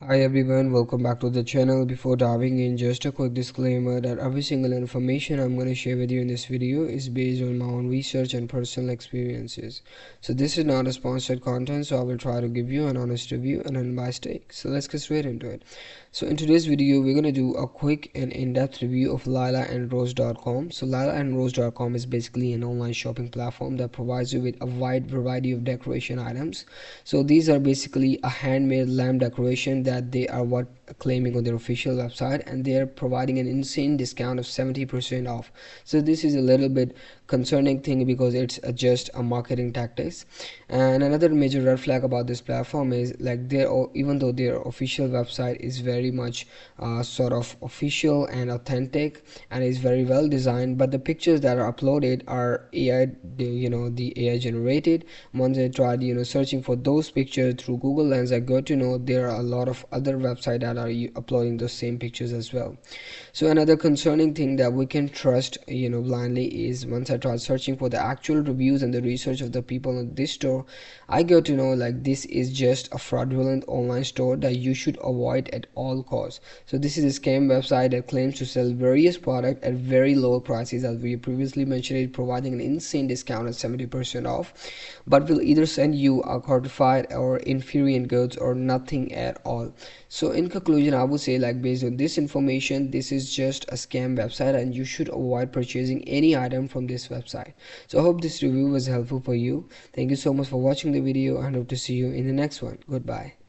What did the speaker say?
Hi everyone, welcome back to the channel. Before diving in, just a quick disclaimer that every single information I'm going to share with you in this video is based on my own research and personal experiences. So this is not a sponsored content, so I will try to give you an honest review and unbiased take. So let's get straight into it. So in today's video, we're going to do a quick and in-depth review of Lyla and Rose.com. So Lyla and Rose.com is basically an online shopping platform that provides you with a wide variety of decoration items. So these are basically a handmade lamp decoration that they are claiming on their official website, and they are providing an insane discount of 70% off. So this is a little bit concerning thing because it's just a marketing tactics. And another major red flag about this platform is like even though their official website is very much sort of official and authentic and is very well designed, but the pictures that are uploaded are AI, the AI generated. Once I tried searching for those pictures through Google Lens, I got to know there are a lot of other websites that are uploading those same pictures as well. So another concerning thing that we can trust blindly is, once I tried searching for the actual reviews and the research of the people in this store, I got to know like this is just a fraudulent online store that you should avoid at all costs. So this is a scam website that claims to sell various products at very low prices, as we previously mentioned, it providing an insane discount at 70% off, but will either send you a counterfeit or inferior goods or nothing at all. So in conclusion, I would say, like, based on this information, this is just a scam website and you should avoid purchasing any item from this website. So I hope this review was helpful for you. Thank you so much for watching the video and hope to see you in the next one. Goodbye.